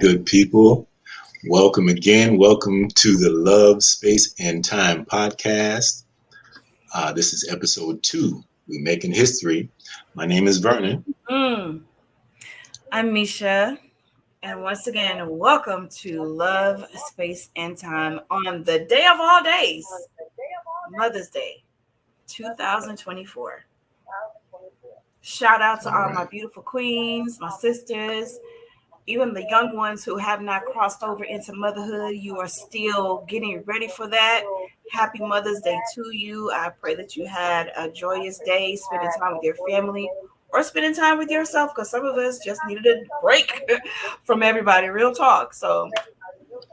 Good people. Welcome again. Welcome to the Love, Space, and Time podcast. This is episode 2. We're making history. My name is Vernon. Mm. I'm Misha, and once again, welcome to Love, Space, and Time on the day of all days, Mother's Day, 2024. Shout out to All all my right. beautiful queens, my sisters, even the young ones who have not crossed over into motherhood. You are still getting ready for that. Happy Mother's Day to you. I pray that you had a joyous day spending time with your family or spending time with yourself because some of us just needed a break from everybody. Real talk. So,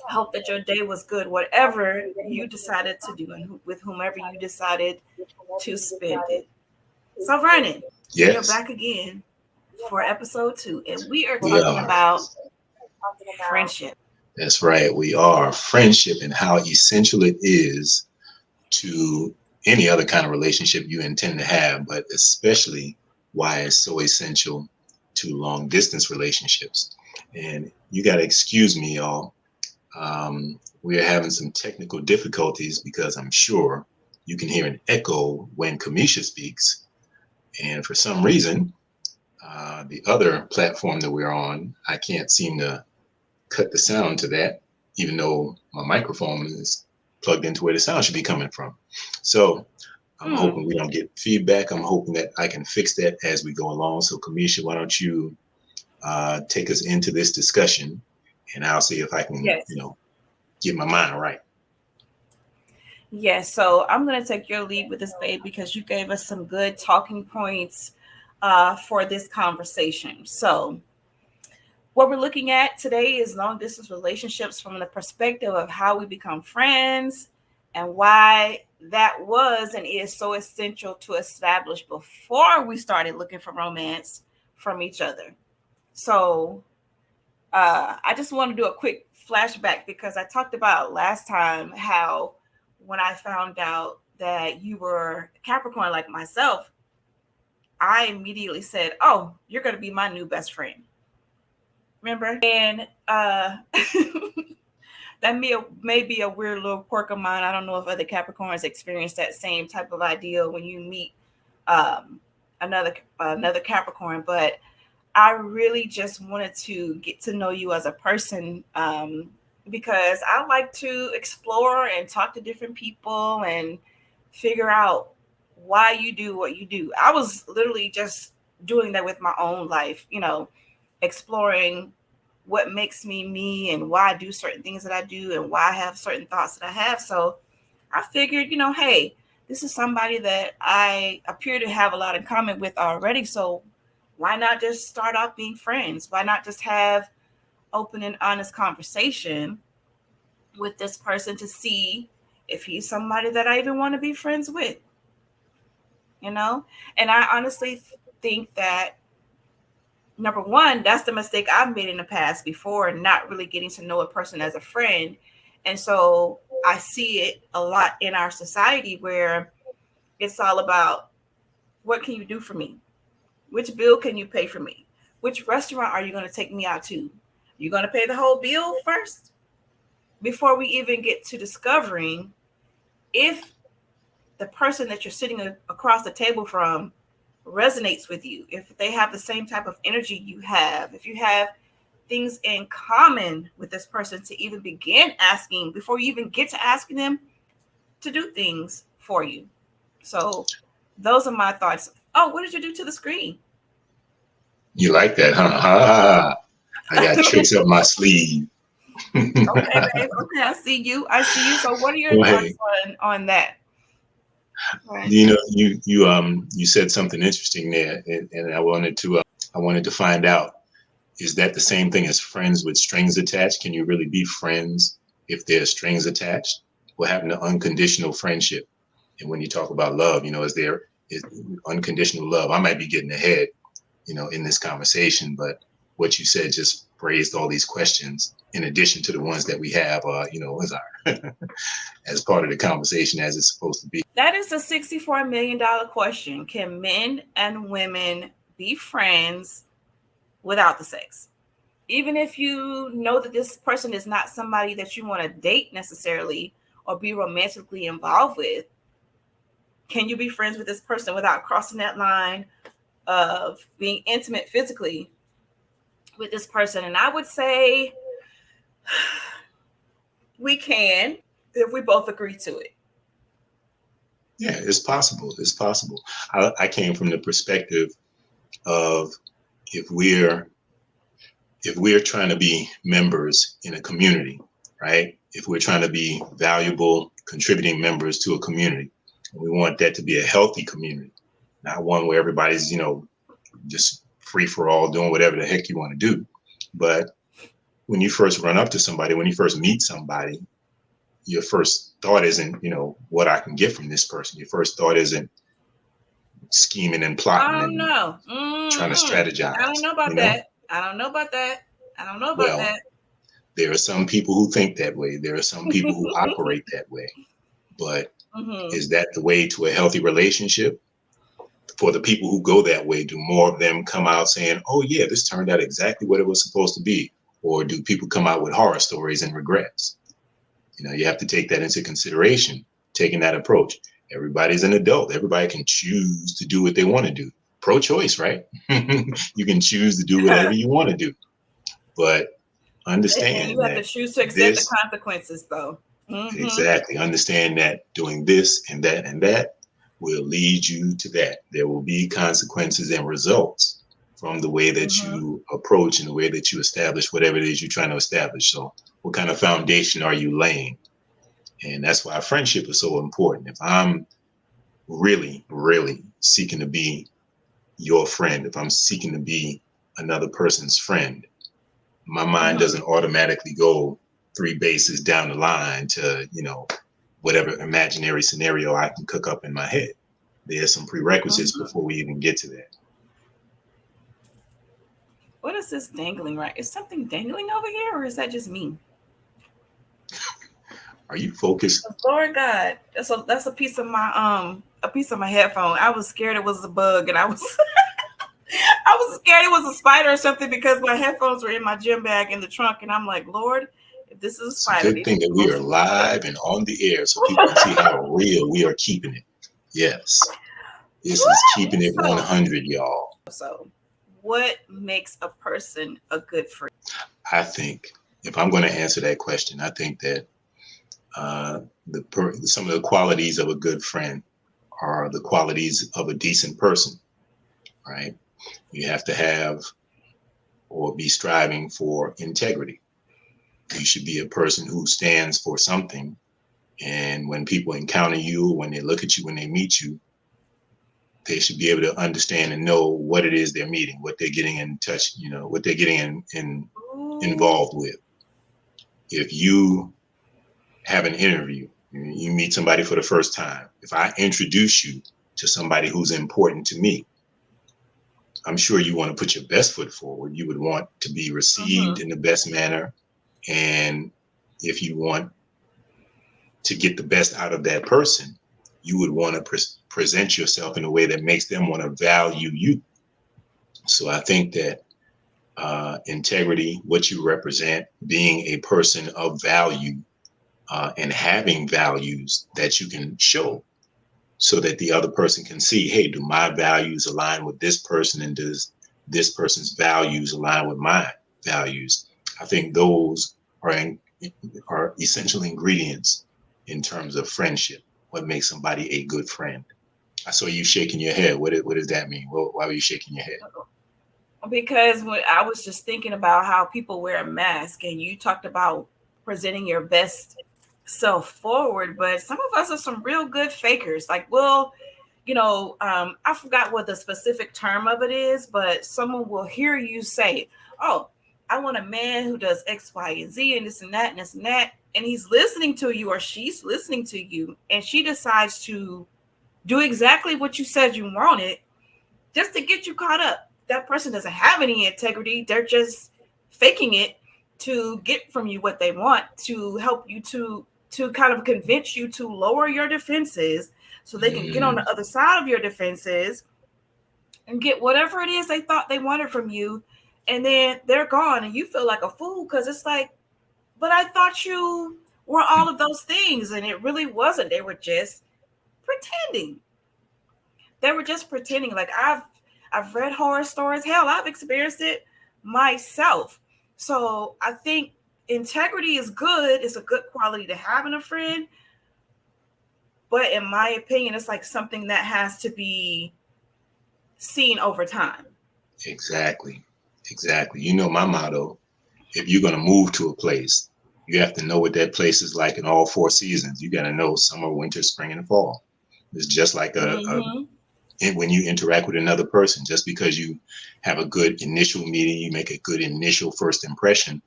I hope that your day was good, whatever you decided to do and with whomever you decided to spend it. So, Vernon, we are Yes, back again for episode 2, and we are we talking are. about friendship. That's right. We are. Friendship and how essential it is to any other kind of relationship you intend to have, but especially why it's so essential to long distance relationships. And you got to excuse me, y'all. We are having some technical difficulties because I'm sure you can hear an echo when Kamisha speaks. And for some reason, the other platform that we're on, I can't seem to cut the sound to that, even though my microphone is plugged into where the sound should be coming from. So I'm Hmm. hoping we don't get feedback. I'm hoping that I can fix that as we go along. So, Kamisha, why don't you take us into this discussion, and I'll see if I can, Yes. get my mind right. Yes. So I'm going to take your lead with this, babe, because you gave us some good talking points for this conversation. So, what we're looking at today is long distance relationships from the perspective of how we become friends and why that was and is so essential to establish before we started looking for romance from each other. So, I just want to do a quick flashback because I talked about last time how when I found out that you were Capricorn like myself, I immediately said, "Oh, you're going to be my new best friend." Remember? And that may be a weird little quirk of mine. I don't know if other Capricorns experience that same type of idea when you meet um, another Capricorn, but I really just wanted to get to know you as a person because I like to explore and talk to different people and figure out why you do what you do. I was literally just doing that with my own life, exploring what makes me me and why I do certain things that I do and why I have certain thoughts that I have. So I figured, hey, this is somebody that I appear to have a lot in common with already. So why not just start off being friends? Why not just have open and honest conversation with this person to see if he's somebody that I even want to be friends with, you know? And I honestly think that number one, that's the mistake I've made in the past before, not really getting to know a person as a friend. And so I see it a lot in our society where it's all about what can you do for me? Which bill can you pay for me? Which restaurant are you going to take me out to? You're going to pay the whole bill first before we even get to discovering if the person that you're sitting across the table from resonates with you, if they have the same type of energy you have, if you have things in common with this person to even begin asking before you even get to asking them to do things for you. So those are my thoughts. Oh, what did you do to the screen? You like that, huh? Ha, ha, ha. I got tricks up my sleeve. Okay, babe. Okay, I see you. I see you. So what are your Well, thoughts hey, on that? Right. you said something interesting there, and I wanted to find out, is that the same thing as friends with strings attached? Can you really be friends if there's strings attached? What happened to unconditional friendship? And when you talk about love, is unconditional love? I might be getting ahead, in this conversation, but what you said just raised all these questions in addition to the ones that we have, as our as part of the conversation as it's supposed to be. That is a $64 million question. Can men and women be friends without the sex? even if you know that this person is not somebody that you want to date necessarily or be romantically involved with, can you be friends with this person without crossing that line of being intimate physically with this person? And I would say we can, if we both agree to it. Yeah, it's possible. It's possible. I came from the perspective of if we're trying to be members in a community, right? If we're trying to be valuable, contributing members to a community, and we want that to be a healthy community, not one where everybody's, just free for all, doing whatever the heck you want to do. But when you first run up to somebody, when you first meet somebody, your first thought isn't, what I can get from this person. Your first thought isn't scheming and plotting and trying to strategize. I don't know about that. I don't know about that. There are some people who think that way. There are some people who operate that way. But is that the way to a healthy relationship? For the people who go that way, do more of them come out saying, oh, yeah, this turned out exactly what it was supposed to be? Or do people come out with horror stories and regrets? You have to take that into consideration, taking that approach. Everybody's an adult. Everybody can choose to do what they want to do. Pro-choice, right? You can choose to do whatever you want to do. But understand you have to choose to accept the consequences, though. Exactly. Understand that doing this and that will lead you to that. There will be consequences and results from the way that you approach and the way that you establish whatever it is you're trying to establish. So what kind of foundation are you laying? And that's why friendship is so important. If I'm really, really seeking to be your friend, if I'm seeking to be another person's friend, my mind doesn't automatically go 3 bases down the line to, whatever imaginary scenario I can cook up in my head. There's some prerequisites before we even get to that. What is this dangling, right? Is something dangling over here, or is that just me? Are you focused? Lord God, that's a piece of my headphone. I was scared it was a bug, and I was I was scared it was a spider or something because my headphones were in my gym bag in the trunk, and I'm like, Lord, if this is a spider. It's a good thing that we are live and on the air so people can see how real we are keeping it. Yes. This is keeping it 100, y'all. So what makes a person a good friend? I think, if I'm going to answer that question, I think that some of the qualities of a good friend are the qualities of a decent person, right? You have to have or be striving for integrity. You should be a person who stands for something. And when people encounter you, when they look at you, when they meet you, they should be able to understand and know what it is they're meeting, what they're getting in touch, what they're getting involved with. If you have an interview, you meet somebody for the first time. If I introduce you to somebody who's important to me, I'm sure you want to put your best foot forward. You would want to be received in the best manner. And if you want to get the best out of that person, you would want to present yourself in a way that makes them want to value you. So I think that integrity, what you represent, being a person of value, and having values that you can show so that the other person can see, hey, do my values align with this person, and does this person's values align with my values? I think those are essential ingredients in terms of friendship. What makes somebody a good friend? I saw you shaking your head. What does that mean? Why were you shaking your head? Because when I was just thinking about how people wear a mask, and you talked about presenting your best self forward, but some of us are some real good fakers. Like, well, I forgot what the specific term of it is, but someone will hear you say, oh, I want a man who does X, Y, and Z, and this and that, and this and that. And he's listening to you, or she's listening to you, and she decides to do exactly what you said you wanted just to get you caught up. That person doesn't have any integrity. They're just faking it to get from you what they want, to help you to kind of convince you to lower your defenses so they can get on the other side of your defenses and get whatever it is they thought they wanted from you. and then they're gone and you feel like a fool because it's like, but I thought you were all of those things, and it really wasn't. They were just pretending. They were just pretending. Like I've read horror stories. Hell, I've experienced it myself. So I think integrity is good. It's a good quality to have in a friend. But in my opinion, it's like something that has to be seen over time. Exactly. Exactly. You know, my motto, if you're going to move to a place, you have to know what that place is like in all 4 seasons. You got to know summer, winter, spring, and fall. It's just like when you interact with another person, just because you have a good initial meeting, you make a good initial first impression,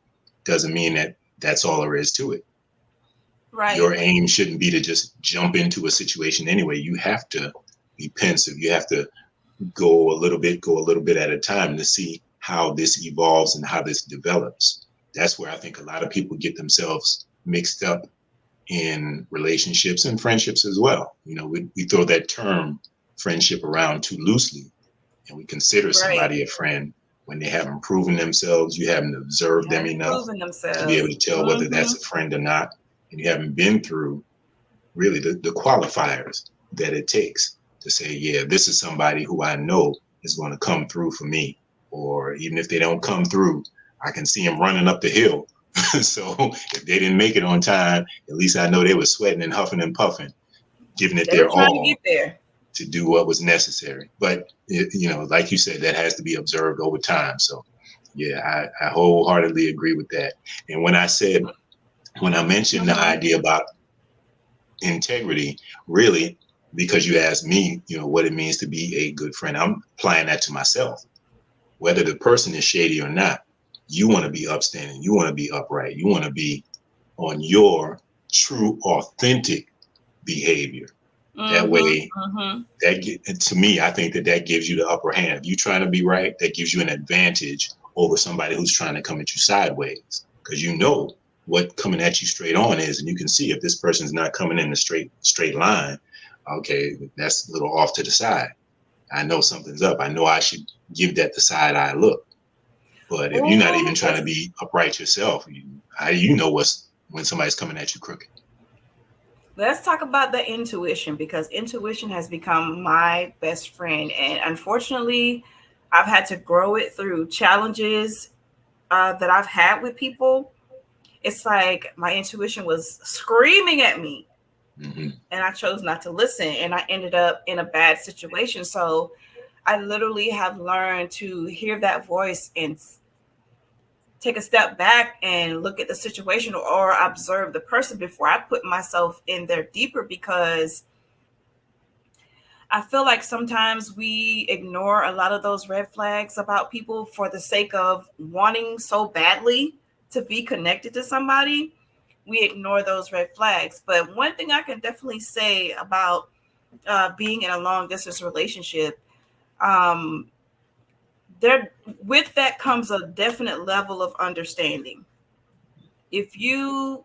doesn't mean that that's all there is to it. Right. Your aim shouldn't be to just jump into a situation anyway. You have to be pensive. You have to go a little bit at a time to see how this evolves and how this develops. That's where I think a lot of people get themselves mixed up in relationships and friendships as well. You know, we throw that term friendship around too loosely, and we consider somebody a friend when they haven't proven themselves. You haven't observed them enough to be able to tell whether that's a friend or not, and you haven't been through really the qualifiers that it takes to say, yeah, this is somebody who I know is going to come through for me. Or even if they don't come through, I can see them running up the hill. So if they didn't make it on time, at least I know they were sweating and huffing and puffing, giving it their all to do what was necessary. But, you know, like you said, that has to be observed over time. So, yeah, I wholeheartedly agree with that. And when I mentioned the idea about integrity, really, because you asked me, you know, what it means to be a good friend, I'm applying that to myself. Whether the person is shady or not, you want to be upstanding, you want to be upright, you want to be on your true, authentic behavior. That way, to me, I think that gives you the upper hand. If you're trying to be right, that gives you an advantage over somebody who's trying to come at you sideways, because you know what coming at you straight on is, and you can see if this person's not coming in a straight line. Okay, that's a little off to the side. I know something's up. I know I should give that the side eye look. But if you're not even trying to be upright yourself, how do you know when somebody's coming at you crooked? Let's talk about the intuition, because intuition has become my best friend. And unfortunately, I've had to grow it through challenges that I've had with people. It's like my intuition was screaming at me, and I chose not to listen, and I ended up in a bad situation. So I literally have learned to hear that voice and take a step back and look at the situation or observe the person before I put myself in there deeper, because I feel like sometimes we ignore a lot of those red flags about people for the sake of wanting so badly to be connected to somebody. We ignore those red flags. But one thing I can definitely say about being in a long distance relationship, there with that comes a definite level of understanding. If you're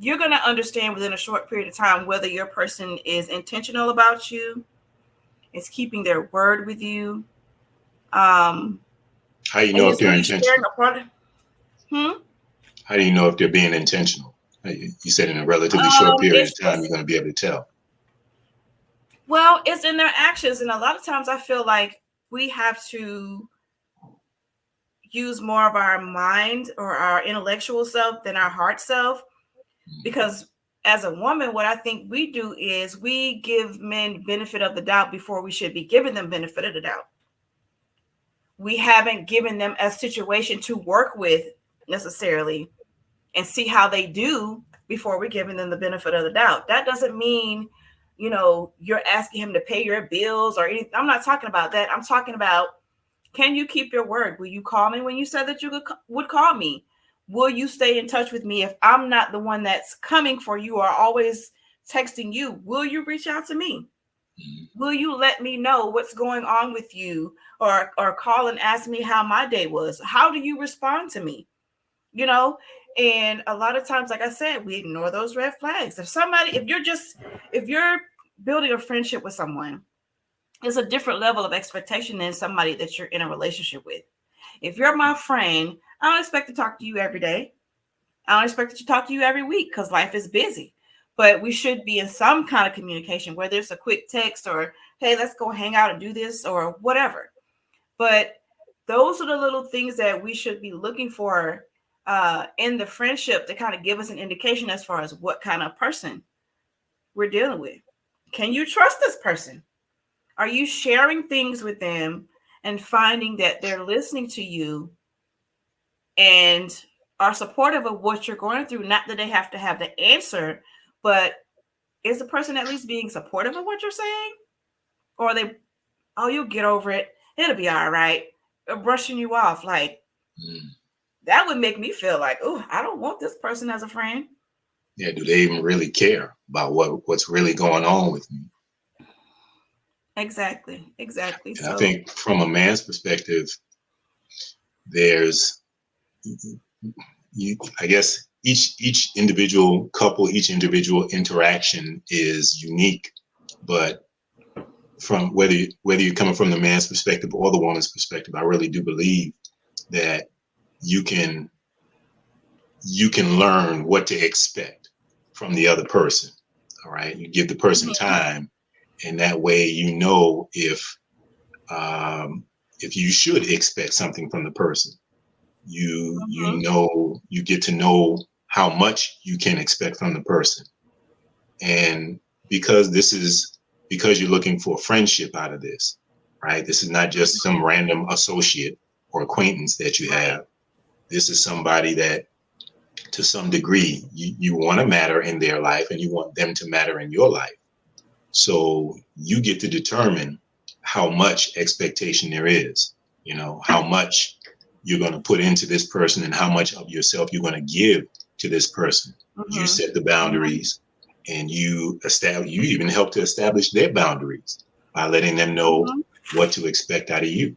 going to understand within a short period of time whether your person is intentional about you, is keeping their word with you. How do you know if they're intentional? How do you know if they're being intentional? You said in a relatively short period of time, you're going to be able to tell. Well, it's in their actions. And a lot of times I feel like we have to use more of our mind or our intellectual self than our heart self. Because as a woman, what I think we do is we give men benefit of the doubt before we should be giving them benefit of the doubt. We haven't given them a situation to work with necessarily and see how they do before we're giving them the benefit of the doubt. That doesn't mean, you're asking him to pay your bills or anything. I'm not talking about that. I'm talking about, can you keep your word? Will you call me when you said that you would call me? Will you stay in touch with me if I'm not the one that's coming for you or always texting you? Will you reach out to me? Will you let me know what's going on with you, or call and ask me how my day was? How do you respond to me? And a lot of times, like I said, we ignore those red flags. If you're building a friendship with someone, it's a different level of expectation than somebody that you're in a relationship with. If you're my friend, I don't expect to talk to you every day. I don't expect to talk to you every week because life is busy. But we should be in some kind of communication, whether it's a quick text or, hey, let's go hang out and do this or whatever. But those are the little things that we should be looking for in the friendship to kind of give us an indication as far as what kind of person we're dealing with. Can you trust this person? Are you sharing things with them and finding that they're listening to you and are supportive of what you're going through? Not that they have to have the answer, but is the person at least being supportive of what you're saying? Or are they, oh, you'll get over it, it'll be all right, or brushing you off? Like, that would make me feel like, oh, I don't want this person as a friend. Yeah, do they even really care about what's really going on with me? Exactly. And So I think from a man's perspective, there's, I guess each individual couple, each individual interaction is unique, but from whether you're coming from the man's perspective or the woman's perspective, I really do believe that you can learn what to expect from the other person. All right, you give the person time, and that way you know if you should expect something from the person. You know, you get to know how much you can expect from the person, and because you're looking for friendship out of this, right? This is not just some random associate or acquaintance that you have. This is somebody that, to some degree, you want to matter in their life and you want them to matter in your life. So you get to determine how much expectation there is, you know, how much you're going to put into this person and how much of yourself you're going to give to this person. You set the boundaries, and you even help to establish their boundaries by letting them know what to expect out of you.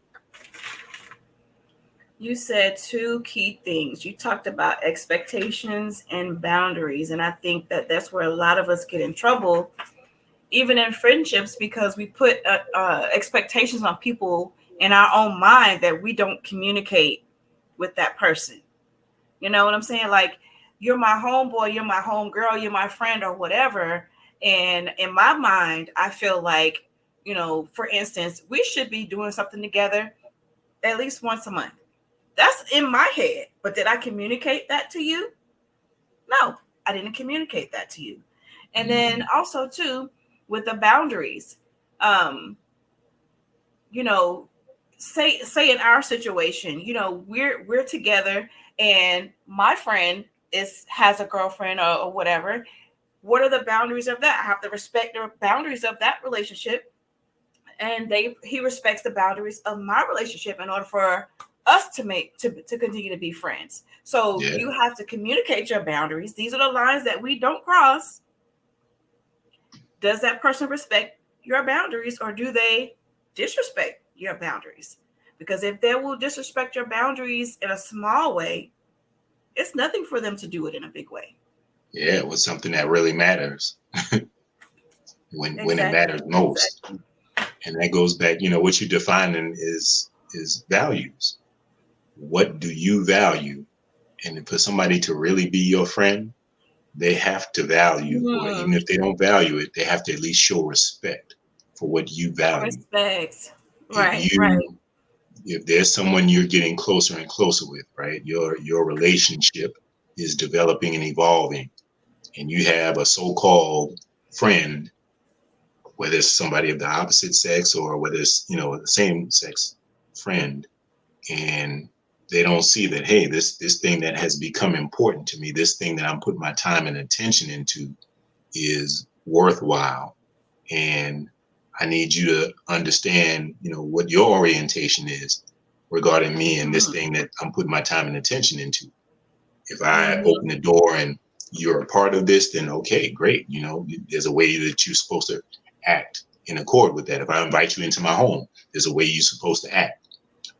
You said two key things. You talked about expectations and boundaries. And I think that that's where a lot of us get in trouble, even in friendships, because we put expectations on people in our own mind that we don't communicate with that person. You know what I'm saying? Like, you're my homeboy, you're my homegirl, you're my friend or whatever. And in my mind, I feel like, you know, for instance, we should be doing something together at least once a month. That's in my head. But did I communicate that to you? No, I didn't communicate that to you. And then also too, with the boundaries, you know, say in our situation, you know, we're together and my friend has a girlfriend or whatever. What are the boundaries of that? I have to respect the boundaries of that relationship, and he respects the boundaries of my relationship in order for us to continue to be friends. So you have to communicate your boundaries. These are the lines that we don't cross. Does that person respect your boundaries, or do they disrespect your boundaries? Because if they will disrespect your boundaries in a small way, it's nothing for them to do it in a big way. Yeah, it was something that really matters when it matters most. Exactly. And that goes back, you know, what you're defining is values. What do you value? And for somebody to really be your friend, they have to value, or even if they don't value it, they have to at least show respect for what you value. Respect. Right. If there's someone you're getting closer and closer with, right? Your relationship is developing and evolving, and you have a so-called friend, whether it's somebody of the opposite sex or whether it's, you know, the same sex friend, and they don't see that, hey, this thing that has become important to me, this thing that I'm putting my time and attention into is worthwhile. And I need you to understand, you know, what your orientation is regarding me and this thing that I'm putting my time and attention into. If I open the door and you're a part of this, then okay, great. You know, there's a way that you're supposed to act in accord with that. If I invite you into my home, there's a way you're supposed to act.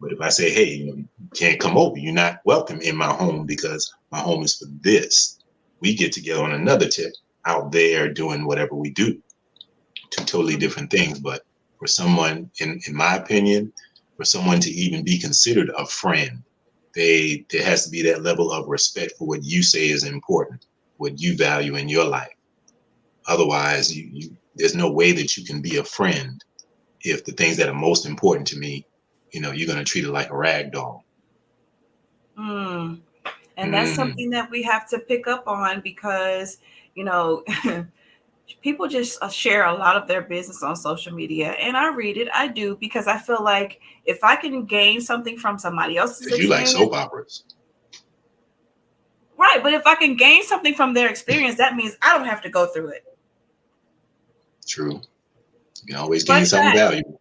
But if I say, hey, you know, you can't come over, you're not welcome in my home because my home is for this. We get together on another tip out there doing whatever we do. Two totally different things. But for someone, in my opinion, for someone to even be considered a friend, there has to be that level of respect for what you say is important, what you value in your life. Otherwise, there's no way that you can be a friend if the things that are most important to me, you're going to treat it like a rag doll. Mm. And that's something that we have to pick up on because, people just share a lot of their business on social media. And I read it. I do, because I feel like if I can gain something from somebody else's You like experience. soap operas. Right. But if I can gain something from their experience, that means I don't have to go through it. True. You can always gain something valuable.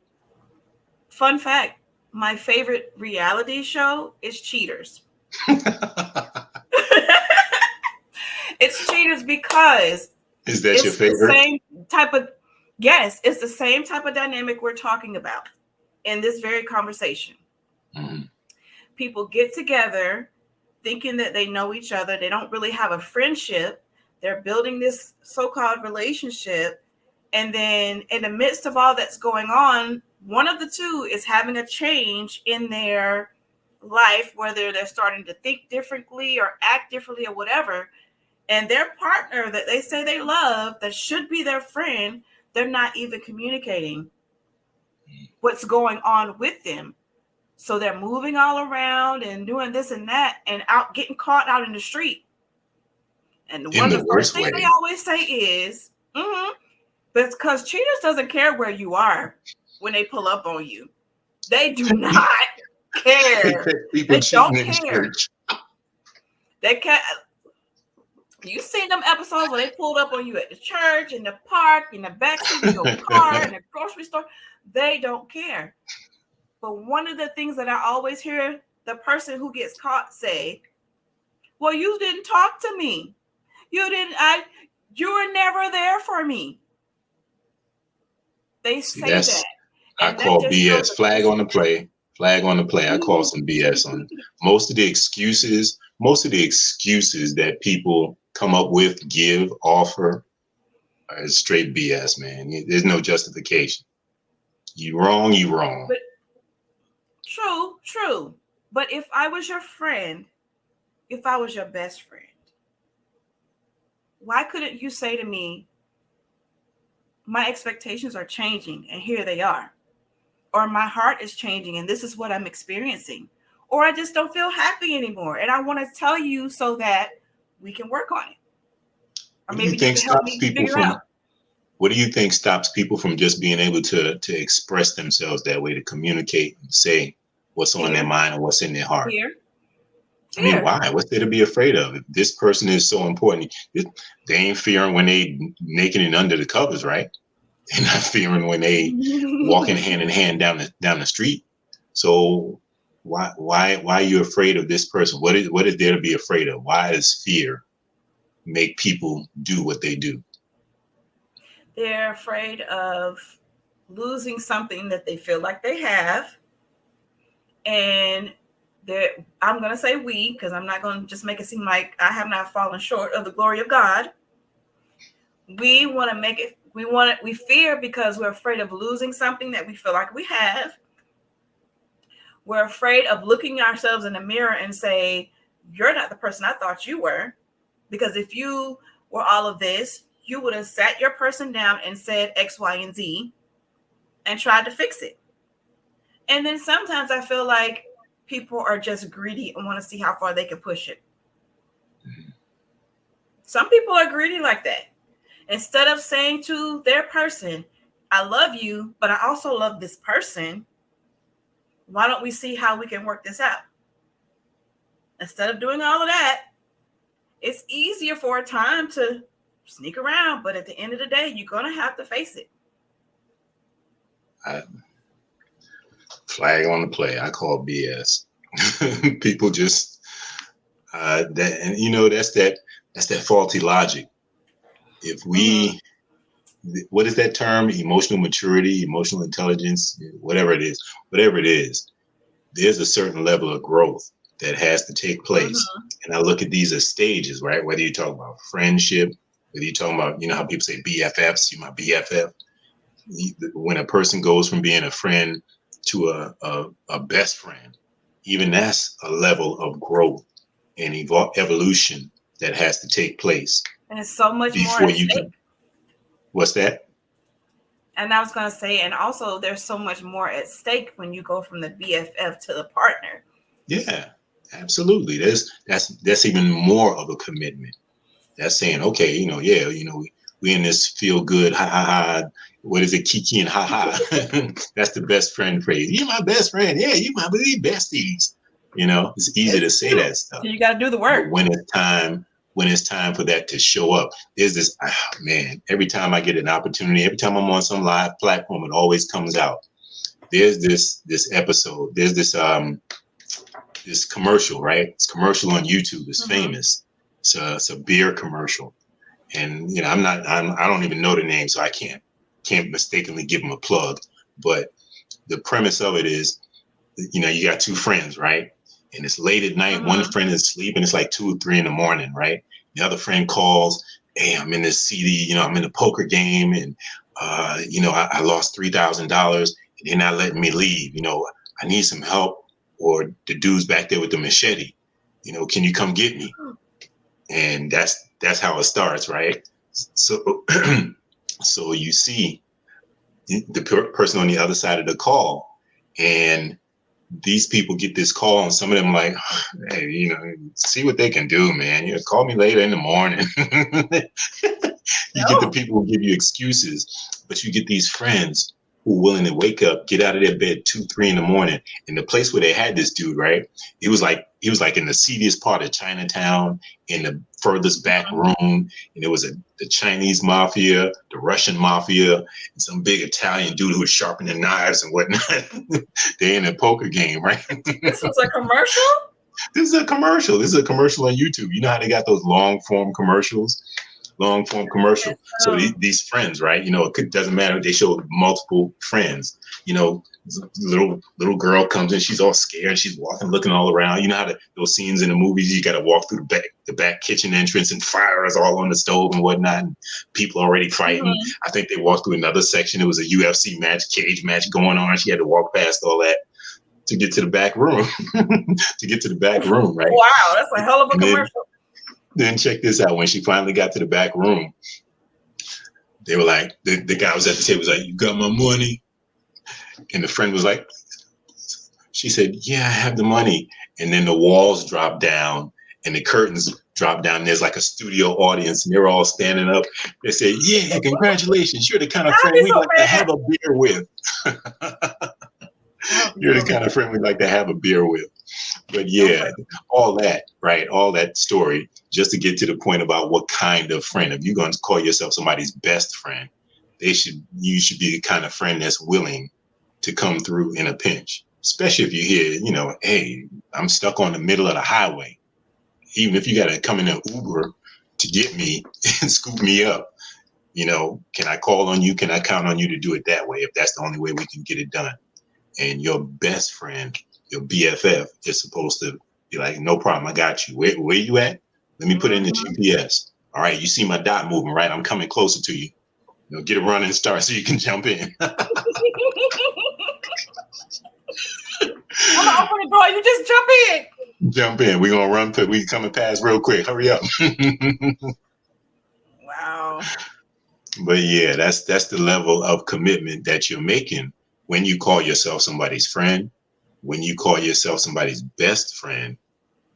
Fun fact. My favorite reality show is Cheaters. It's Cheaters because is that your favorite? The same type of, yes, it's the same type of dynamic we're talking about in this very conversation. Mm-hmm. People get together thinking that they know each other. They don't really have a friendship. They're building this so-called relationship. And then in the midst of all that's going on, one of the two is having a change in their life, whether they're starting to think differently or act differently or whatever. And their partner that they say they love, that should be their friend, they're not even communicating what's going on with them. So they're moving all around and doing this and that and out getting caught out in the street. And one of the first things they always say is, that's because Cheaters doesn't care where you are when they pull up on you. They do not care. They don't care. They can't. You seen them episodes where they pulled up on you at the church, in the park, in the backseat of your car, in the grocery store. They don't care. But one of the things that I always hear the person who gets caught say, well, you didn't talk to me. You were never there for me. They say that. I call BS. Flag on the play. Flag on the play. I call some BS on most of the excuses that people come up with, offer, is straight BS, man. There's no justification. You wrong. But, true. But if I was your friend, if I was your best friend, why couldn't you say to me, my expectations are changing and here they are? Or my heart is changing and this is what I'm experiencing. Or I just don't feel happy anymore and I want to tell you so that we can work on it. Or maybe you can help me figure out. What do you think stops people from just being able to express themselves that way, to communicate and say what's on their mind and what's in their heart? Fear. I mean, why? What's there to be afraid of? If this person is so important, they ain't fearing when they naked and under the covers, right? They're not fearing when they walking hand in hand down the street. So why are you afraid of this person? What is there to be afraid of? Why does fear make people do what they do? They're afraid of losing something that they feel like they have. And I'm going to say we, because I'm not going to just make it seem like I have not fallen short of the glory of God. We want to make it, we fear because we're afraid of losing something that we feel like we have. We're afraid of looking ourselves in the mirror and say, you're not the person I thought you were. Because if you were all of this, you would have sat your person down and said X, Y, and Z and tried to fix it. And then sometimes I feel like people are just greedy and want to see how far they can push it. Some people are greedy like that. Instead of saying to their person, I love you, but I also love this person. Why don't we see how we can work this out? Instead of doing all of that, it's easier for a time to sneak around, but at the end of the day, you're going to have to face it. Flag on the play. I call BS. People just that, and you know, that's that faulty logic. If we, what is that term? Emotional maturity, emotional intelligence, whatever it is, there's a certain level of growth that has to take place. And I look at these as stages, right? Whether you talk about friendship, whether you're talking about, you know how people say BFFs, you my BFF. When a person goes from being a friend to a best friend, even that's a level of growth and evolution that has to take place And it's so much more before at you stake. can. What's that? And I was going to say, and also there's so much more at stake when you go from the BFF to the partner. Yeah, absolutely. That's even more of a commitment. That's saying, okay, yeah, we in this feel good, ha ha ha. What is it, Kiki and ha ha? That's the best friend phrase. You're my best friend. Yeah, you my besties. It's easy to say that stuff. So you got to do the But work. when it's time for that to show up, there's this, man, every time I get an opportunity, every time I'm on some live platform, it always comes out. There's this episode, there's this commercial, right? It's commercial on YouTube. It's famous. It's a beer commercial. And I don't even know the name, so I can't mistakenly give them a plug. But the premise of it is, you got two friends, right? And it's late at night. One friend is sleeping. It's like 2 or 3 in the morning, right? The other friend calls, "Hey, I'm in this CD. I'm in a poker game, and I lost $3,000, and they're not letting me leave. I need some help." Or the dude's back there with the machete. Can you come get me? And that's how it starts, right? So, so you see the person on the other side of the call, and these people get this call, and some of them like, hey, see what they can do, man. Call me later in the morning. You get the people who give you excuses, but you get these friends who are willing to wake up, get out of their bed 2, 3 in the morning. And the place where they had this dude, right? He was like in the seediest part of Chinatown, in the furthest back room. And it was the Chinese mafia, the Russian mafia, and some big Italian dude who was sharpening knives and whatnot. They're in a poker game, right? This was a commercial? This is a commercial. This is a commercial on YouTube. You know how they got those long form commercial. So these friends, right? It doesn't matter. They show multiple friends. Little girl comes in. She's all scared. She's walking, looking all around. You know how those scenes in the movies. You got to walk through the back kitchen entrance, and fire is all on the stove and whatnot. And people already fighting. I think they walked through another section. It was a UFC match, cage match going on. She had to walk past all that to get to the back room. Right? Wow, that's a hell of a commercial. Then check this out. When she finally got to the back room, they were like, the guy was at the table, was like, "You got my money?" And the friend was like, she said, "Yeah, I have the money." And then the walls dropped down and the curtains dropped down. There's like a studio audience, and they're all standing up. They say, "Yeah, congratulations. You're the kind of friend we like to have a beer with." You're the kind of friend we like to have a beer with. But yeah, all that, right? All that story just to get to the point about what kind of friend. If you're going to call yourself somebody's best friend, you should be the kind of friend that's willing to come through in a pinch. Especially if you hear, hey, I'm stuck on the middle of the highway. Even if you got to come in an Uber to get me and scoop me up, can I call on you? Can I count on you to do it that way? If that's the only way we can get it done. And your best friend, your BFF, is supposed to be like, "No problem, I got you. Where you at? Let me put in the GPS. All right, you see my dot moving, right? I'm coming closer to you. Get a running start so you can jump in." I'm gonna open the door. You just jump in. Jump in. We're gonna run. We coming past real quick. Hurry up. Wow. But yeah, that's the level of commitment that you're making when you call yourself somebody's friend, when you call yourself somebody's best friend,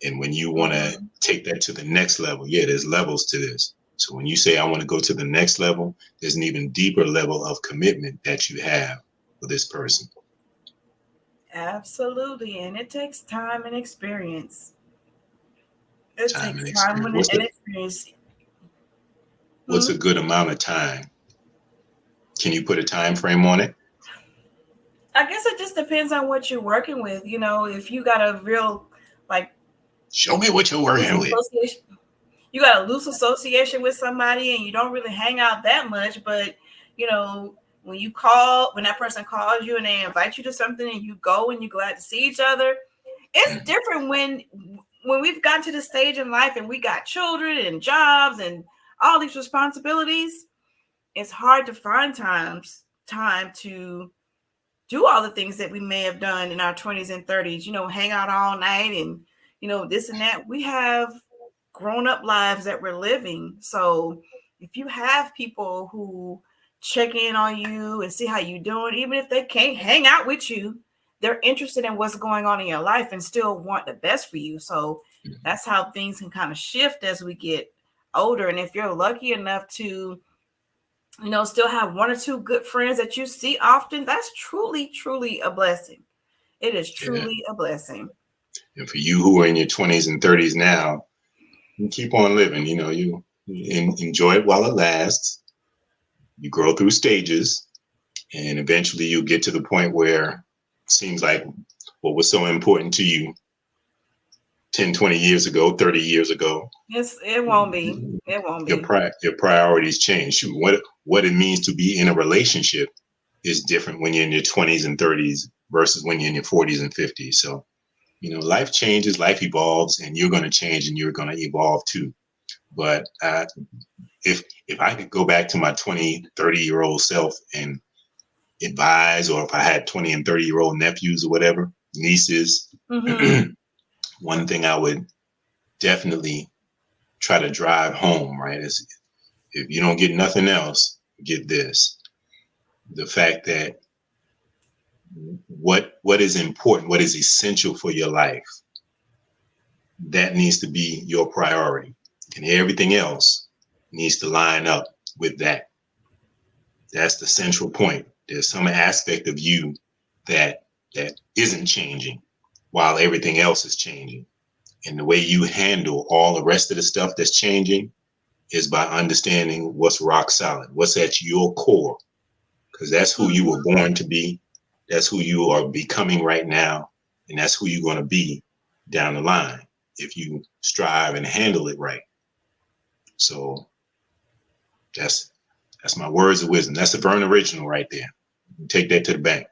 and when you want to take that to the next level. Yeah, there's levels to this. So when you say, "I want to go to the next level," there's an even deeper level of commitment that you have with this person. Absolutely. And it takes time and experience. It takes time and experience. What's a good amount of time? Can you put a time frame on it? I guess it just depends on what you're working with. If you got a real, show me what you're working with. You got a loose association with somebody and you don't really hang out that much, but when that person calls you and they invite you to something and you go and you're glad to see each other, it's different when we've gotten to the stage in life and we got children and jobs and all these responsibilities. It's hard to find time to do all the things that we may have done in our 20s and 30s, hang out all night and, this and that. We have grown up lives that we're living. So if you have people who check in on you and see how you're doing, even if they can't hang out with you, they're interested in what's going on in your life and still want the best for you. So that's how things can kind of shift as we get older. And if you're lucky enough to, still have one or two good friends that you see often, that's truly, truly a blessing. It is truly a blessing. And for you who are in your 20s and 30s now, you keep on living. You enjoy it while it lasts. You grow through stages, and eventually you'll get to the point where it seems like what was so important to you 10, 20 years ago, 30 years ago. Yes, it won't be. It won't be. Your priorities change. What it means to be in a relationship is different when you're in your 20s and 30s versus when you're in your 40s and 50s. So, life changes, life evolves, and you're going to change and you're going to evolve too. But if I could go back to my 20, 30-year-old self and advise, or if I had 20 and 30-year-old nephews or whatever, nieces, one thing I would definitely try to drive home, right, is if you don't get nothing else, get this. The fact that what is important, what is essential for your life, that needs to be your priority. And everything else needs to line up with that. That's the central point. There's some aspect of you that isn't changing while everything else is changing. And the way you handle all the rest of the stuff that's changing is by understanding what's rock solid, what's at your core, because that's who you were born to be. That's who you are becoming right now. And that's who you're going to be down the line if you strive and handle it right. So that's my words of wisdom. That's the Vern original right there. Take that to the bank.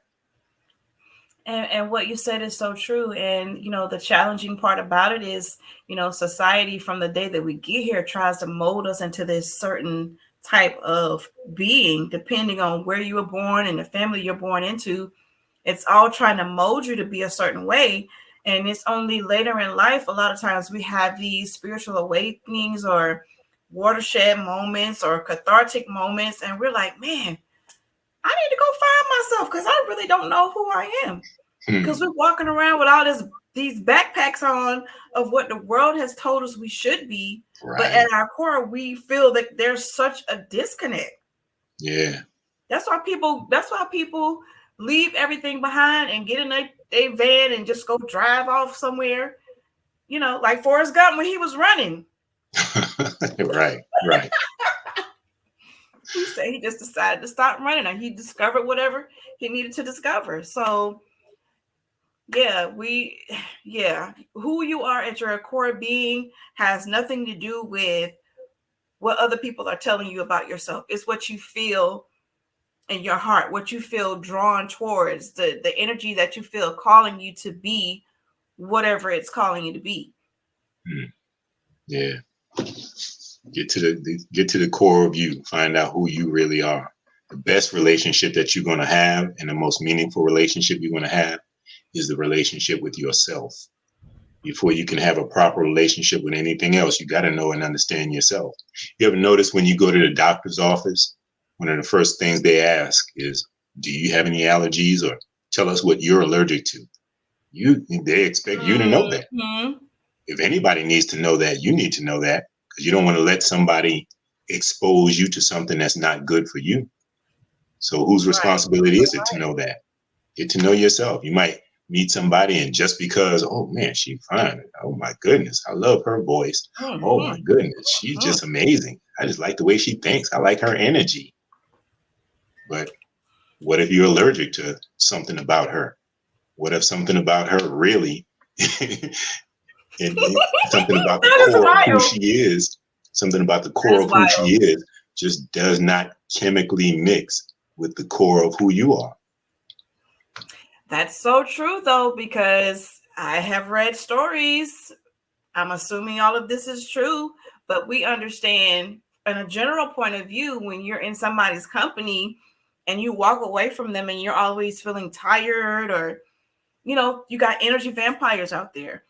And what you said is so true. And, the challenging part about it is, society from the day that we get here tries to mold us into this certain type of being, depending on where you were born and the family you're born into. It's all trying to mold you to be a certain way. And it's only later in life, a lot of times we have these spiritual awakenings or watershed moments or cathartic moments. And we're like, man, I need to go find myself because I really don't know who I am. Because we're walking around with all these backpacks on of what the world has told us we should be. Right. But at our core, we feel that there's such a disconnect. Yeah. That's why people leave everything behind and get in a van and just go drive off somewhere. Like Forrest Gump when he was running. Right. He said he just decided to stop running and he discovered whatever he needed to discover. So who you are at your core being has nothing to do with what other people are telling you about yourself. It's what you feel in your heart, what you feel drawn towards, the energy that you feel calling you to be whatever it's calling you to be. Yeah. Get to the core of you. Find out who you really are. The best relationship that you're going to have and the most meaningful relationship you're going to have is the relationship with yourself. Before you can have a proper relationship with anything else, you got to know and understand yourself. You ever notice when you go to the doctor's office, one of the first things they ask is, do you have any allergies, or tell us what you're allergic to? They expect you to know that. If anybody needs to know that, you need to know that, because you don't want to let somebody expose you to something that's not good for you. So whose responsibility is it to know that? Get to know yourself. You might meet somebody and just because, oh man, she's fine. Oh my goodness, I love her voice. Oh my goodness, she's just amazing. I just like the way she thinks. I like her energy. But what if you're allergic to something about her? What if something about her really, and something about the core of who she is, something about the core of who she is just does not chemically mix with the core of who you are? That's so true, though, because I have read stories. I'm assuming all of this is true, but we understand in a general point of view, when you're in somebody's company and you walk away from them and you're always feeling tired, or, you got energy vampires out there.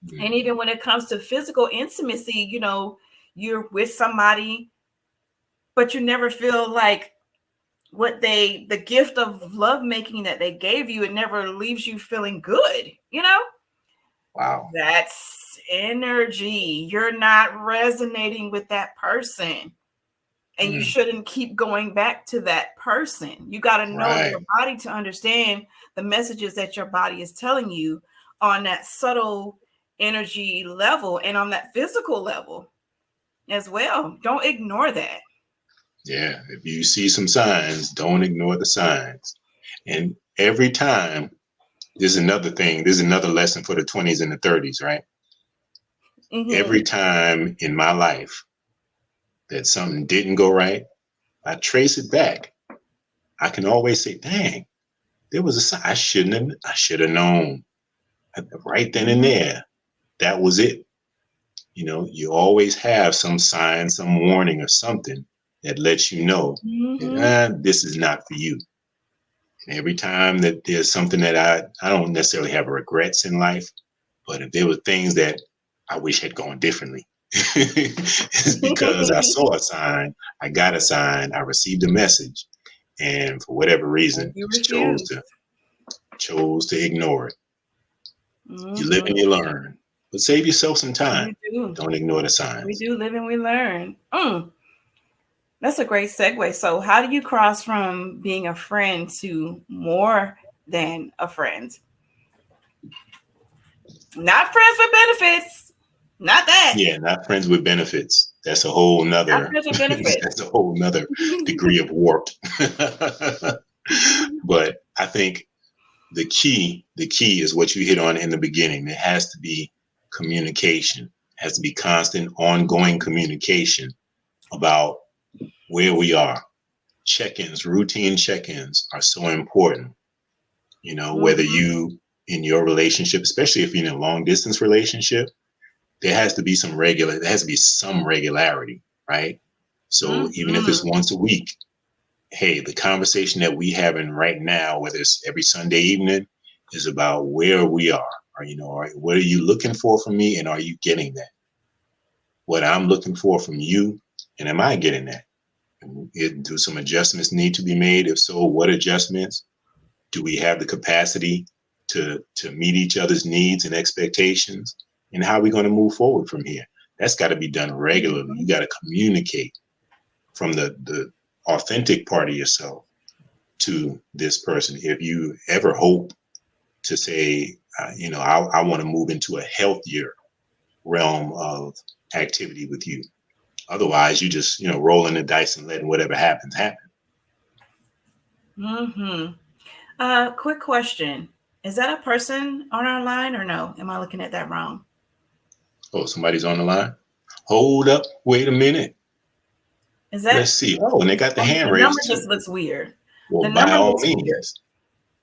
Mm-hmm. And even when it comes to physical intimacy, you're with somebody, but you never feel like the gift of love making that they gave you, it never leaves you feeling good, Wow. That's energy. You're not resonating with that person. And you shouldn't keep going back to that person. You got to know your body to understand the messages that your body is telling you on that subtle energy level and on that physical level as well. Don't ignore that. Yeah. If you see some signs, don't ignore the signs. And every time, this is another thing. This is another lesson for the 20s and the 30s, right? Mm-hmm. Every time in my life that something didn't go right, I trace it back. I can always say, dang, there was a sign. I should have known right then and there. That was it. You always have some sign, some warning or something that lets you know that, this is not for you. And every time that there's something that I don't necessarily have regrets in life, but if there were things that I wish had gone differently, it's because I saw a sign, I got a sign, I received a message, and for whatever reason, chose to ignore it. Mm-hmm. You live and you learn, but save yourself some time. Don't ignore the signs. We do live and we learn. That's a great segue. So how do you cross from being a friend to more than a friend? Not friends with benefits. Not that. Yeah, not friends with benefits. That's a whole nother. That's a whole nother degree of warped. But I think the key is what you hit on in the beginning. There has to be communication. It has to be constant, ongoing communication about where we are. Check-ins, routine check-ins are so important. Whether you in your relationship, especially if you're in a long distance relationship, there has to be some regularity, right? So even if it's once a week, hey, the conversation that we having right now, whether it's every Sunday evening, is about where we are. Or, what are you looking for from me, and are you getting that? What I'm looking for from you, and am I getting that? Do some adjustments need to be made? If so, what adjustments? Do we have the capacity to meet each other's needs and expectations? And how are we going to move forward from here? That's got to be done regularly. You got to communicate from the authentic part of yourself to this person. If you ever hope to say, I want to move into a healthier realm of activity with you. Otherwise, you just, rolling the dice and letting whatever happens happen. Quick question. Is that a person on our line or no? Am I looking at that wrong? Oh, somebody's on the line? Hold up. Wait a minute. Is that? Let's see. Oh, and they got the hand raised. The number just looks weird. Well, by all means.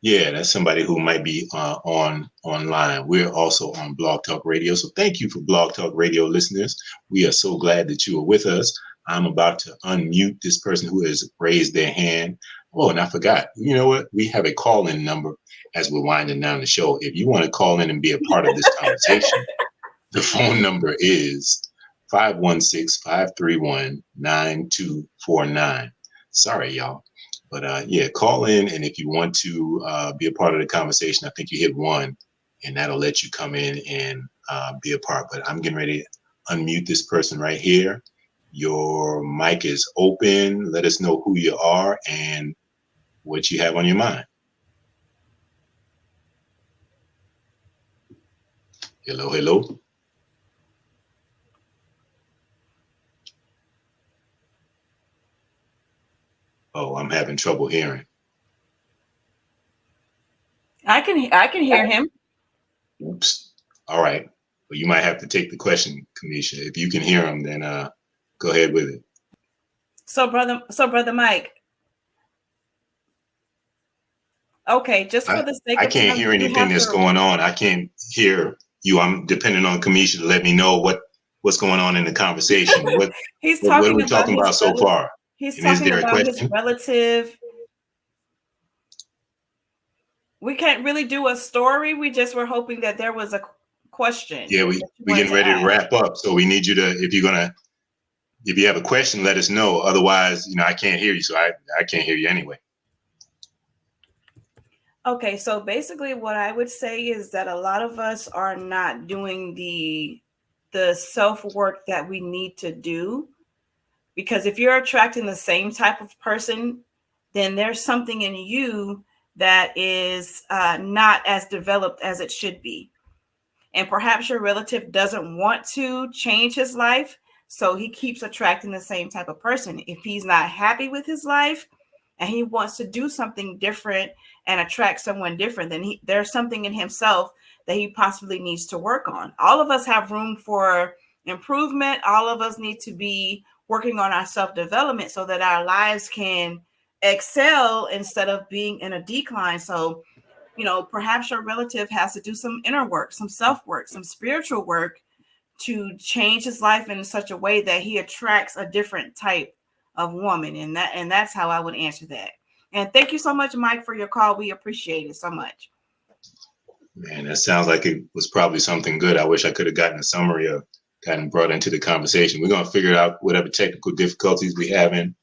Yeah, that's somebody who might be online. We're also on Blog Talk Radio. So thank you for Blog Talk Radio listeners. We are so glad that you are with us. I'm about to unmute this person who has raised their hand. Oh, and I forgot. You know what? We have a call-in number as we're winding down the show. If you want to call in and be a part of this conversation, the phone number is 516-531-9249. Sorry, y'all. But call in. And if you want to be a part of the conversation, I think you hit 1 and that'll let you come in and be a part. But I'm getting ready to unmute this person right here. Your mic is open. Let us know who you are and what you have on your mind. Hello, hello. Oh, I'm having trouble hearing. I can hear him. Oops. All right. Well, you might have to take the question, Kamisha. If you can hear him, then go ahead with it. So brother Mike. Okay, just for the sake of I can't hear anything that's going on. I can't hear you. I'm depending on Kamisha to let me know what's going on in the conversation. What are we talking about so far? He's talking about his relative We can't really do a story. We just were hoping that there was a question. Yeah, we getting ready to wrap up. So we need you to, if you have a question, let us know. Otherwise, I can't hear you. So I can't hear you anyway. Okay, so basically what I would say is that a lot of us are not doing the self-work that we need to do, because if you're attracting the same type of person, then there's something in you that is not as developed as it should be. And perhaps your relative doesn't want to change his life, so he keeps attracting the same type of person. If he's not happy with his life and he wants to do something different and attract someone different, then there's something in himself that he possibly needs to work on. All of us have room for improvement. All of us need to be working on our self-development so that our lives can excel instead of being in a decline. So, perhaps your relative has to do some inner work, some self-work, some spiritual work to change his life in such a way that he attracts a different type of woman. And that's how I would answer that. And thank you so much, Mike, for your call. We appreciate it so much. Man, that sounds like it was probably something good. I wish I could have gotten a summary or gotten brought into the conversation. We're going to figure out whatever technical difficulties we have in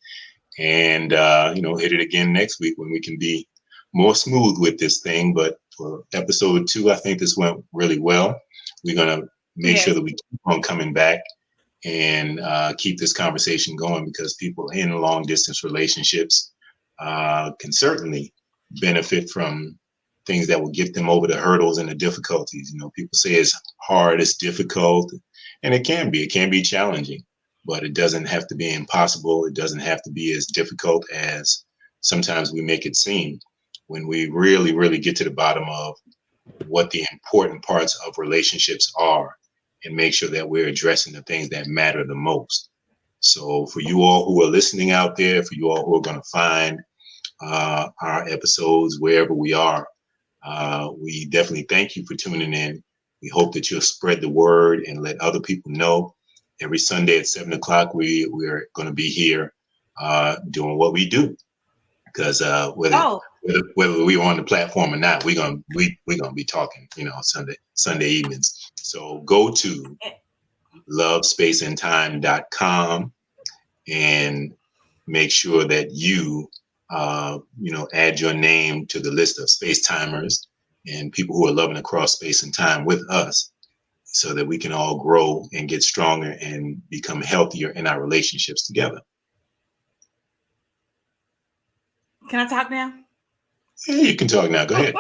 and, hit it again next week when we can be more smooth with this thing. But for episode 2, I think this went really well. We're going to make sure that we keep on coming back and keep this conversation going, because people in long distance relationships can certainly benefit from things that will get them over the hurdles and the difficulties. People say it's hard, it's difficult, and it can be challenging, but it doesn't have to be impossible. It doesn't have to be as difficult as sometimes we make it seem when we really, really get to the bottom of what the important parts of relationships are and make sure that we're addressing the things that matter the most. So for you all who are listening out there, for you all who are going to find our episodes wherever we are, we definitely thank you for tuning in. We hope that you'll spread the word and let other people know. Every Sunday at 7:00, we're going to be here doing what we do. Because whether we're on the platform or not, we're gonna be talking, Sunday evenings. So go to lovespaceandtime.com and make sure that you add your name to the list of space timers and people who are loving across space and time with us, so that we can all grow and get stronger and become healthier in our relationships together. Can I talk now? Yeah, you can talk now. Go ahead.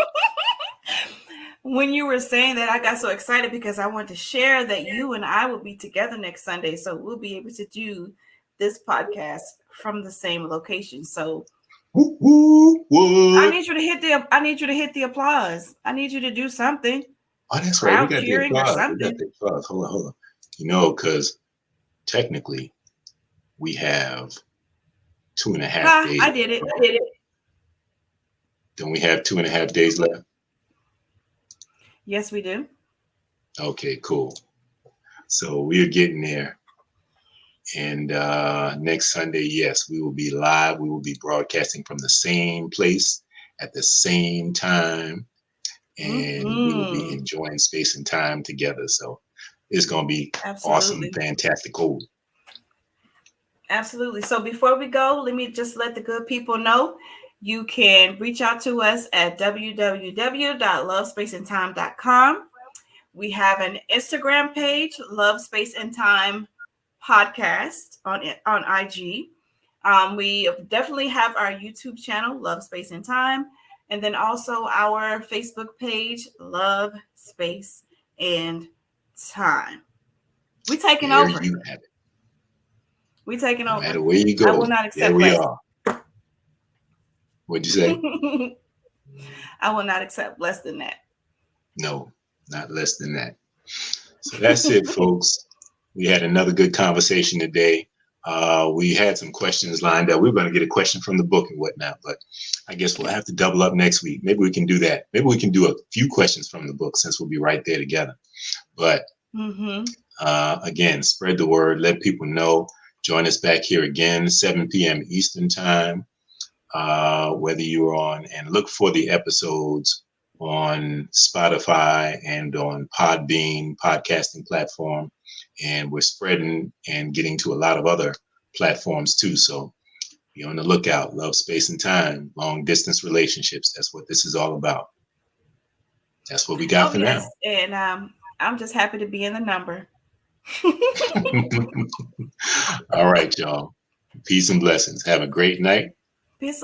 When you were saying that, I got so excited because I wanted to share that you and I will be together next Sunday. So we'll be able to do this podcast from the same location. So I need you to hit the applause. I need you to do something. Oh, that's right. We got the applause. Hold on. Because technically we have 2.5 days. I did it. Don't we have 2.5 days left? Yes, we do. Okay, cool. So we're getting there. And next Sunday, yes, we will be live. We will be broadcasting from the same place at the same time. And we will be enjoying space and time together. So it's going to be awesome, fantastic, cool. Absolutely. So before we go, let me just let the good people know you can reach out to us at www.lovespaceandtime.com. We have an Instagram page, Love Space and Time Podcast on IG. We definitely have our YouTube channel, Love Space and Time, and then also our Facebook page, Love Space and Time. We taking over. There you have it. We taking over. No matter where you go, I will not accept there we less. are. What'd you say? I will not accept less than that. No, not less than that. So that's it, folks. We had another good conversation today. We had some questions lined up. We were going to get a question from the book and whatnot, but I guess we'll have to double up next week. Maybe we can do that. Maybe we can do a few questions from the book, since we'll be right there together. But again, spread the word. Let people know. Join us back here again, 7 p.m. Eastern time, whether you're on, and look for the episodes on Spotify and on Podbean podcasting platform. And we're spreading and getting to a lot of other platforms too. So be on the lookout. Love, space, and time. Long distance relationships. That's what this is all about. That's what we got for yes. now. And I'm just happy to be in the number. All right, y'all. Peace and blessings. Have a great night. Peace.